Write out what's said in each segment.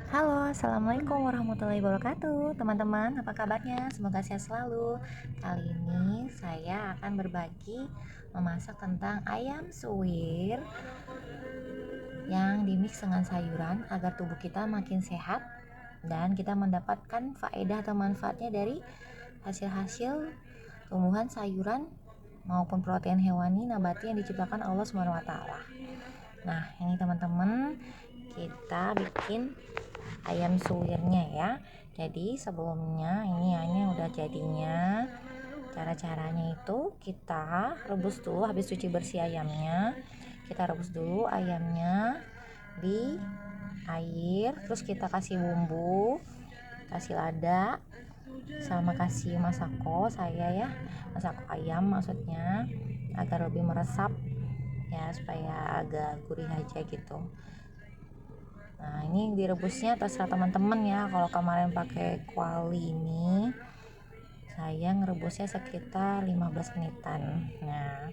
Halo, assalamualaikum warahmatullahi wabarakatuh. Teman-teman, apa kabarnya? Semoga sehat selalu. Kali ini saya akan berbagi memasak tentang ayam suwir yang dimix dengan sayuran agar tubuh kita makin sehat dan kita mendapatkan faedah atau manfaatnya dari hasil-hasil tumbuhan, sayuran maupun protein hewani nabati yang diciptakan Allah Subhanahu wa taala. Nah, ini teman-teman, kita bikin ayam suwirnya ya. Jadi sebelumnya ini ayamnya udah jadinya. Cara-caranya itu kita rebus dulu, habis cuci bersih ayamnya. Kita rebus dulu ayamnya di air, terus kita kasih bumbu, kasih lada, sama kasih masako saya ya, masako ayam maksudnya, agar lebih meresap ya, supaya agak gurih aja gitu. Nah, ini direbusnya terserah teman-teman ya. Kalau kemarin pakai kuali ini saya ngerebusnya sekitar 15 menitan. Nah,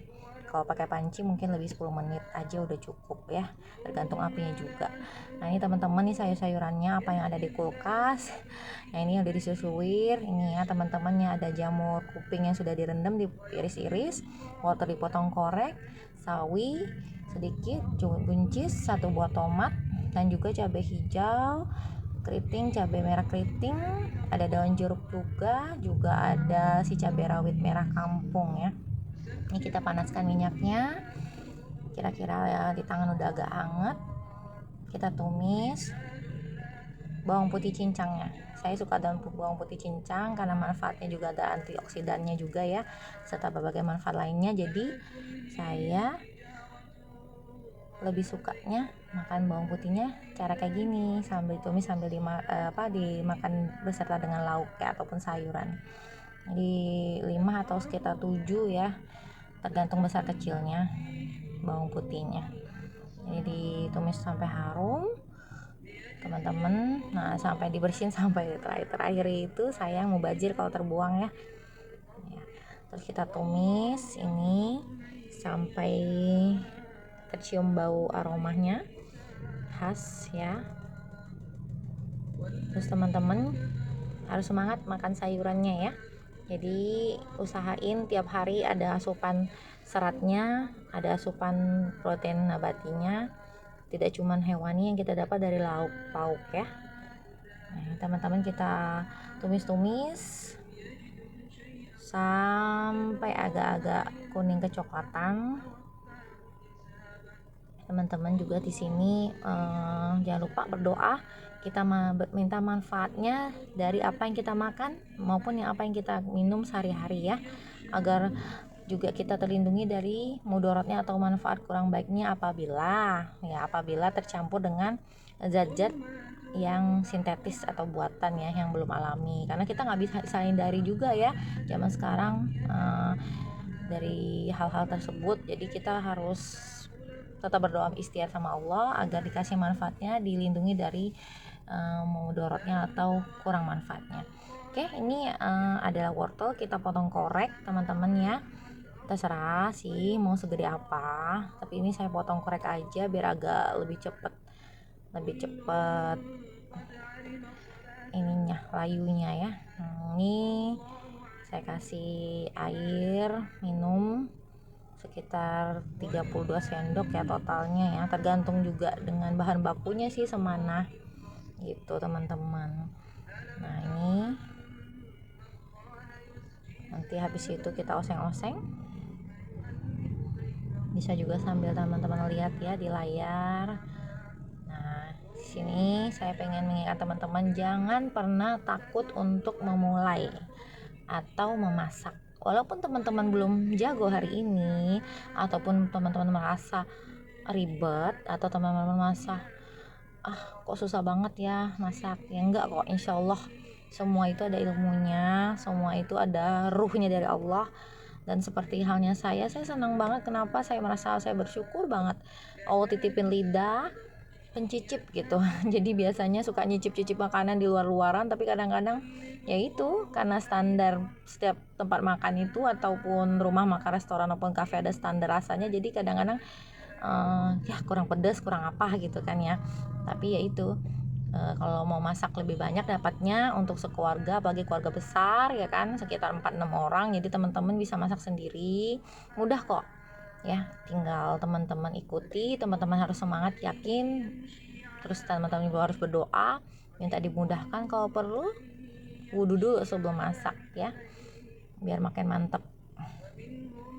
kalau pakai panci mungkin lebih 10 menit aja udah cukup ya, tergantung apinya juga. Nah, ini teman-teman, nih sayur-sayurannya apa yang ada di kulkas. Nah, ini udah disusuir. Ini ya teman-temannya, ada jamur kuping yang sudah direndam, diiris-iris, wortel dipotong korek, sawi sedikit, buncis, 1 buah tomat, dan juga cabai hijau keriting, cabai merah keriting, ada daun jeruk juga ada si cabai rawit merah kampung ya. Ini kita panaskan minyaknya, kira-kira ya, di tangan udah agak hangat. Kita tumis bawang putih cincangnya. Saya suka daun bawang putih cincang karena manfaatnya juga ada antioksidannya juga ya, serta berbagai manfaat lainnya. Jadi saya lebih sukanya makan bawang putihnya cara kayak gini, sambil tumis, sambil dimakan beserta dengan lauk ya, ataupun sayuran. Jadi 5 atau sekitar 7 ya, tergantung besar kecilnya bawang putihnya. Ini ditumis sampai harum teman-teman. Nah, sampai dibersihin sampai terakhir itu sayang mubazir kalau terbuang ya. Terus kita tumis ini sampai tercium bau aromanya khas ya. Terus teman-teman harus semangat makan sayurannya ya. Jadi usahain tiap hari ada asupan seratnya, ada asupan protein nabatinya, tidak cuma hewani yang kita dapat dari lauk pauk ya. Nah, teman-teman, kita tumis-tumis sampai agak-agak kuning kecoklatan. Teman-teman juga di sini jangan lupa berdoa, kita minta manfaatnya dari apa yang kita makan maupun apa yang kita minum sehari-hari ya, agar juga kita terlindungi dari mudaratnya atau manfaat kurang baiknya apabila tercampur dengan zat-zat yang sintetis atau buatan ya, yang belum alami. Karena kita nggak bisa hindari juga ya zaman sekarang dari hal-hal tersebut. Jadi kita harus tetap berdoa, ikhtiar sama Allah agar dikasih manfaatnya, dilindungi dari mudaratnya atau kurang manfaatnya. Oke, ini adalah wortel, kita potong korek teman-teman ya. Terserah sih mau segede apa, tapi ini saya potong korek aja biar agak lebih cepet ininya, layunya ya. Ini saya kasih air minum sekitar 32 sendok ya totalnya ya, tergantung juga dengan bahan bakunya sih semana gitu teman-teman. Nah, ini nanti habis itu kita oseng-oseng, bisa juga sambil teman-teman lihat ya di layar. Nah, di sini saya pengen mengingat teman-teman, jangan pernah takut untuk memulai atau memasak. Walaupun teman-teman belum jago hari ini, ataupun teman-teman merasa ribet, atau teman-teman merasa kok susah banget ya masak, ya enggak kok, insya Allah semua itu ada ilmunya, semua itu ada ruhnya dari Allah. Dan seperti halnya saya senang banget, kenapa saya merasa saya bersyukur banget Allah titipin lidah pencicip gitu. Jadi biasanya suka nyicip-cicip makanan di luar-luaran, tapi kadang-kadang ya itu karena standar setiap tempat makan itu ataupun rumah makan, restoran ataupun kafe ada standar rasanya, jadi kadang-kadang ya kurang pedas, kurang apa gitu kan ya. Tapi ya itu Kalau mau masak lebih banyak dapatnya untuk sekeluarga, bagi keluarga besar ya kan, sekitar 4-6 orang, jadi teman-teman bisa masak sendiri, mudah kok ya. Tinggal teman-teman ikuti, teman-teman harus semangat, yakin, terus teman-teman juga harus berdoa minta dimudahkan. Kalau perlu wudhu dulu sebelum masak ya, biar makin mantep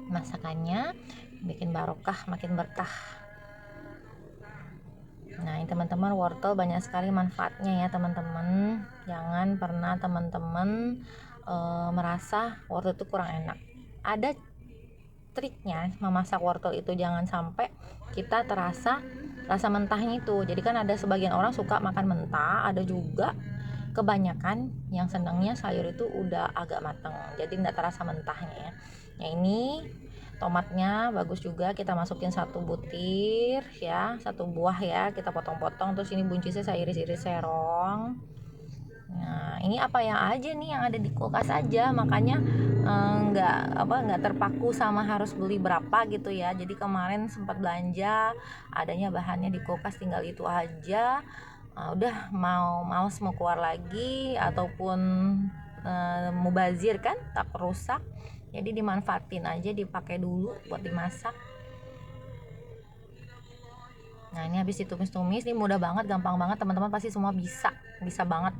masakannya, bikin barokah, makin berkah. Nah, ini teman-teman, wortel banyak sekali manfaatnya ya teman-teman. Jangan pernah teman-teman merasa wortel itu kurang enak. Ada triknya memasak wortel itu, jangan sampai kita terasa rasa mentahnya itu. Jadi kan ada sebagian orang suka makan mentah, ada juga kebanyakan yang senangnya sayur itu udah agak matang, jadi nggak terasa mentahnya ya. Nah, ini tomatnya bagus juga, kita masukin 1 butir ya, 1 buah ya, kita potong-potong. Terus ini buncisnya saya iris-iris serong. Nah, ini apa yang aja nih yang ada di kulkas aja, makanya nggak terpaku sama harus beli berapa gitu ya. Jadi kemarin sempat belanja, adanya bahannya di kulkas, tinggal itu aja. Udah males mau keluar lagi ataupun mubazir kan, tak rusak, jadi dimanfaatin aja, dipakai dulu buat dimasak. Nah, ini habis ditumis-tumis, ini mudah banget, gampang banget, teman-teman pasti semua bisa banget.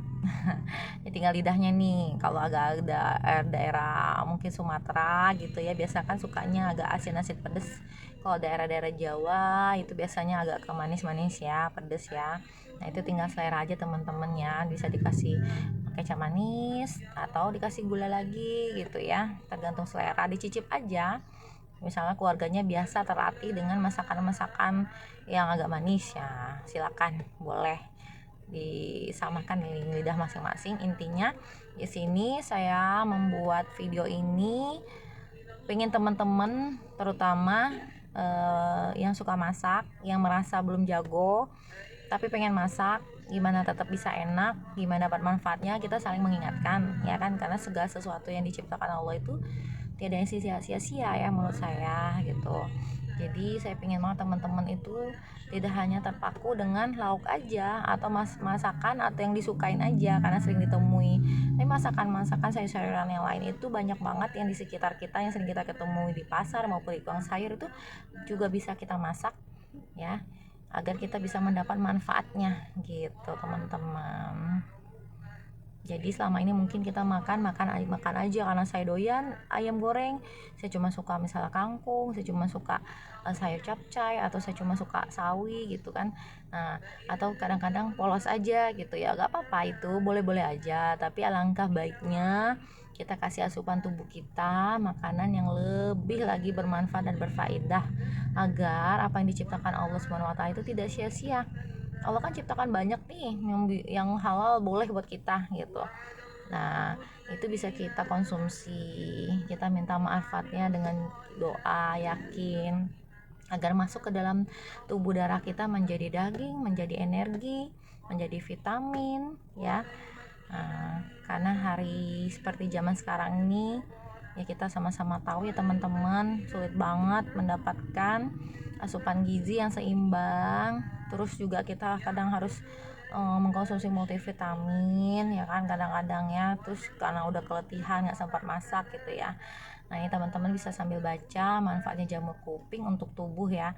Ya, tinggal lidahnya nih. Kalau agak ada daerah mungkin Sumatera gitu ya, biasa kan sukanya agak asin-asin pedes. Kalau daerah-daerah Jawa itu biasanya agak ke manis-manis ya, pedes ya. Nah, itu tinggal selera aja teman-teman ya, bisa dikasih kecap manis atau dikasih gula lagi gitu ya, tergantung selera, dicicip aja. Misalnya keluarganya biasa terlatih dengan masakan-masakan yang agak manis ya, silakan, boleh disamakan di lidah masing-masing. Intinya di sini saya membuat video ini pengen teman-teman, terutama yang suka masak, yang merasa belum jago tapi pengen masak, gimana tetap bisa enak, gimana dapat manfaatnya, kita saling mengingatkan ya kan, karena segala sesuatu yang diciptakan Allah itu tidak ada yang sia-sia ya menurut saya gitu. Jadi saya pengen banget teman-teman itu tidak hanya terpaku dengan lauk aja atau masakan atau yang disukain aja karena sering ditemui, tapi masakan-masakan sayur-sayuran yang lain itu banyak banget yang di sekitar kita, yang sering kita ketemui di pasar maupun di tukang sayur, itu juga bisa kita masak ya, agar kita bisa mendapat manfaatnya gitu teman-teman. Jadi selama ini mungkin kita makan aja karena saya doyan ayam goreng, saya cuma suka misalnya kangkung, saya cuma suka sayur capcay, atau saya cuma suka sawi gitu kan. Nah, atau kadang-kadang polos aja gitu ya, gak apa-apa, itu boleh-boleh aja. Tapi alangkah baiknya kita kasih asupan tubuh kita makanan yang lebih lagi bermanfaat dan berfaedah, agar apa yang diciptakan Allah Subhanahu wa taala itu tidak sia-sia. Allah kan ciptakan banyak nih yang halal, boleh buat kita gitu. Nah, itu bisa kita konsumsi, kita minta manfaatnya dengan doa, yakin agar masuk ke dalam tubuh darah kita, menjadi daging, menjadi energi, menjadi vitamin ya. Nah, karena hari seperti zaman sekarang ini ya, kita sama-sama tahu ya teman-teman, sulit banget mendapatkan asupan gizi yang seimbang. Terus juga kita kadang harus mengkonsumsi multivitamin ya kan, kadang-kadang ya, terus karena udah keletihan nggak sempat masak gitu ya. Nah, ini teman-teman bisa sambil baca manfaatnya jamur kuping untuk tubuh ya.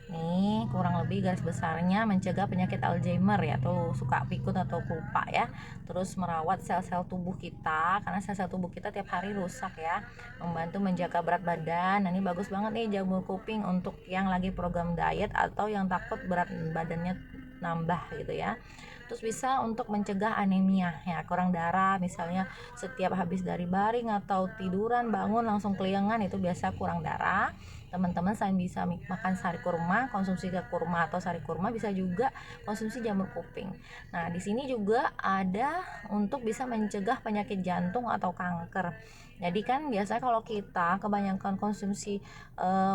Nih kurang lebih garis besarnya mencegah penyakit Alzheimer ya, tuh suka pikun atau lupa ya. Terus merawat sel-sel tubuh kita, karena sel-sel tubuh kita tiap hari rusak ya. Membantu menjaga berat badan. Nah, ini bagus banget nih jamur kuping untuk yang lagi program diet atau yang takut berat badannya nambah gitu ya. Terus bisa untuk mencegah anemia ya, kurang darah, misalnya setiap habis dari baring atau tiduran bangun langsung keliengan, itu biasa kurang darah. Teman-teman selain bisa makan sari kurma, konsumsi kurma atau sari kurma, bisa juga konsumsi jamur kuping. Nah, di sini juga ada untuk bisa mencegah penyakit jantung atau kanker. Jadi kan biasanya kalau kita kebanyakan konsumsi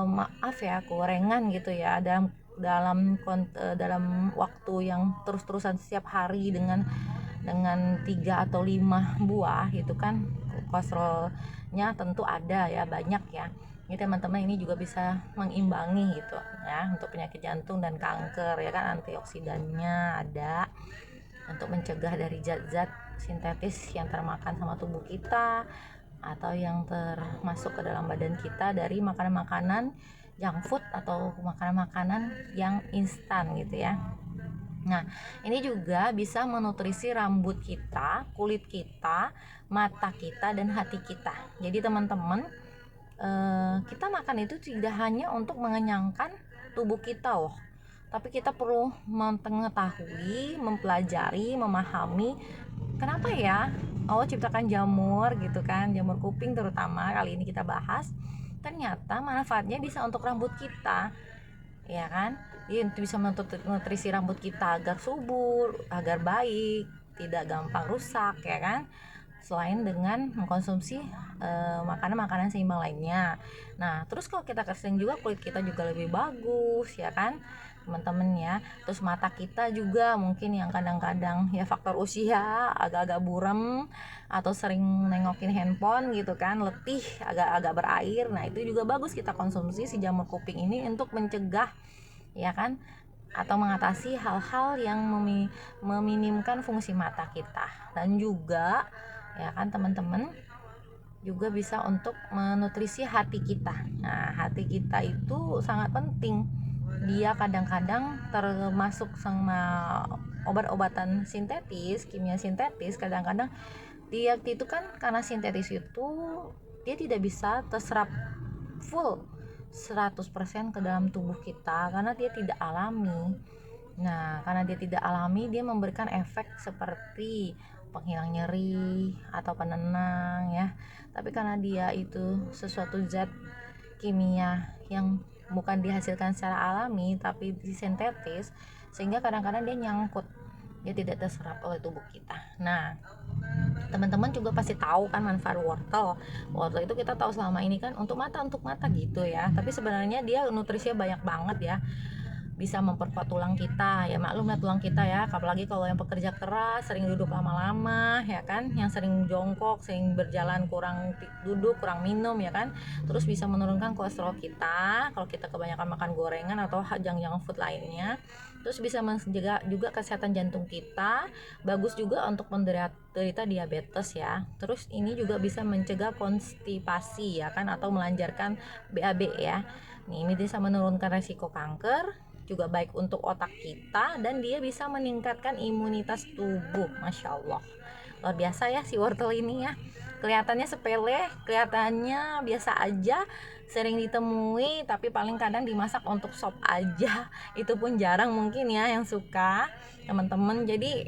maaf ya, gorengan gitu ya, dalam waktu yang terus-terusan setiap hari dengan 3 atau 5 buah gitu kan, kolesterolnya tentu ada ya, banyak ya. Ini teman-teman, ini juga bisa mengimbangi gitu ya untuk penyakit jantung dan kanker ya kan, antioksidannya ada. untuk mencegah dari zat-zat sintetis yang termakan sama tubuh kita atau yang termasuk ke dalam badan kita dari makanan-makanan junk food atau makanan-makanan yang instan gitu ya. Nah, ini juga bisa menutrisi rambut kita, kulit kita, mata kita, dan hati kita. Jadi teman-teman, kita makan itu tidak hanya untuk mengenyangkan tubuh kita loh, tapi kita perlu mengetahui, mempelajari, memahami kenapa ya Allah ciptakan jamur gitu kan, jamur kuping terutama kali ini kita bahas. Ternyata manfaatnya bisa untuk rambut kita, ya kan? Dia bisa menutrisi rambut kita agar subur, agar baik, tidak gampang rusak, ya kan? Selain dengan mengkonsumsi makanan-makanan seimbang lainnya. Nah, terus kalau kita kersing juga kulit kita juga lebih bagus, ya kan? Teman-teman ya. Terus mata kita juga mungkin yang kadang-kadang ya faktor usia agak-agak buram atau sering nengokin handphone gitu kan, letih, agak-agak berair. Nah, itu juga bagus kita konsumsi si jamur kuping ini untuk mencegah, ya kan, atau mengatasi hal-hal yang meminimkan fungsi mata kita. Dan juga ya kan teman-teman, juga bisa untuk menutrisi hati kita. Nah, hati kita itu sangat penting. Dia kadang-kadang termasuk sama obat-obatan sintetis, kimia sintetis. Kadang-kadang dia itu kan karena sintetis itu dia tidak bisa terserap full 100% ke dalam tubuh kita karena dia tidak alami. Nah, karena dia tidak alami, dia memberikan efek seperti penghilang nyeri atau penenang ya. Tapi karena dia itu sesuatu zat kimia yang bukan dihasilkan secara alami tapi disintetis, sehingga kadang-kadang dia nyangkut, dia tidak terserap oleh tubuh kita. Nah, teman-teman juga pasti tahu kan manfaat wortel. Wortel itu kita tahu selama ini kan untuk mata gitu ya, tapi sebenarnya dia nutrisinya banyak banget ya. Bisa memperkuat tulang kita, ya maklum lah tulang kita ya, apalagi kalau yang pekerja keras, sering duduk lama-lama ya kan, yang sering jongkok, sering berjalan, kurang duduk, kurang minum ya kan. Terus bisa menurunkan kolesterol kita kalau kita kebanyakan makan gorengan atau junk food lainnya. Terus bisa menjaga juga kesehatan jantung kita, bagus juga untuk menderita diabetes ya. Terus ini juga bisa mencegah konstipasi ya kan, atau melancarkan BAB ya. Ini bisa menurunkan resiko kanker, juga baik untuk otak kita, dan dia bisa meningkatkan imunitas tubuh. Masya Allah, luar biasa ya si wortel ini ya. Kelihatannya sepele, kelihatannya biasa aja, sering ditemui, tapi paling kadang dimasak untuk sop aja. Itu pun jarang mungkin ya yang suka teman-teman. Jadi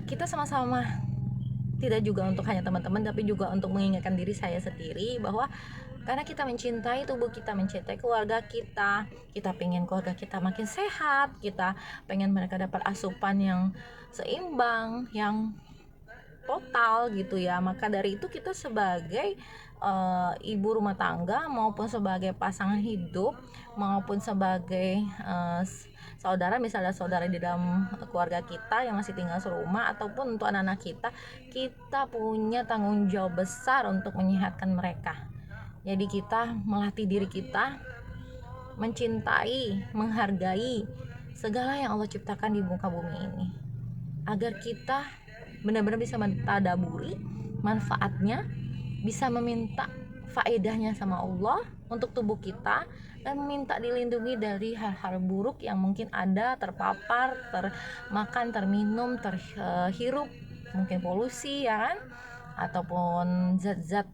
kita sama-sama, tidak juga untuk hanya teman-teman, tapi juga untuk mengingatkan diri saya sendiri bahwa karena kita mencintai tubuh kita, mencintai keluarga kita pengen keluarga kita makin sehat, kita pengen mereka dapat asupan yang seimbang, yang total gitu ya. Maka dari itu kita sebagai ibu rumah tangga, maupun sebagai pasangan hidup, maupun sebagai saudara, misalnya saudara di dalam keluarga kita yang masih tinggal serumah, ataupun untuk anak-anak kita punya tanggung jawab besar untuk menyehatkan mereka. Jadi kita melatih diri kita mencintai, menghargai segala yang Allah ciptakan di muka bumi ini, agar kita benar-benar bisa mentadaburi manfaatnya, bisa meminta faedahnya sama Allah untuk tubuh kita, dan meminta dilindungi dari hal-hal buruk yang mungkin ada, terpapar, termakan, terminum, terhirup, mungkin polusi ya kan, ataupun zat-zat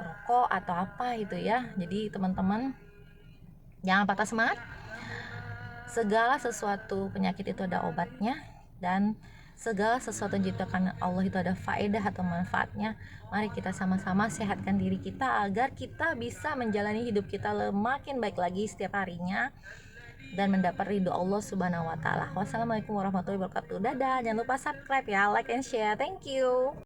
rokok atau apa itu ya. Jadi teman-teman jangan patah semangat. Segala sesuatu penyakit itu ada obatnya, dan segala sesuatu yang diciptakan Allah itu ada faedah atau manfaatnya. Mari kita sama-sama sehatkan diri kita agar kita bisa menjalani hidup kita makin baik lagi setiap harinya, dan mendapat ridho Allah Subhanahu wa taala. Wassalamualaikum warahmatullahi wabarakatuh. Dadah, jangan lupa subscribe ya, like and share. Thank you.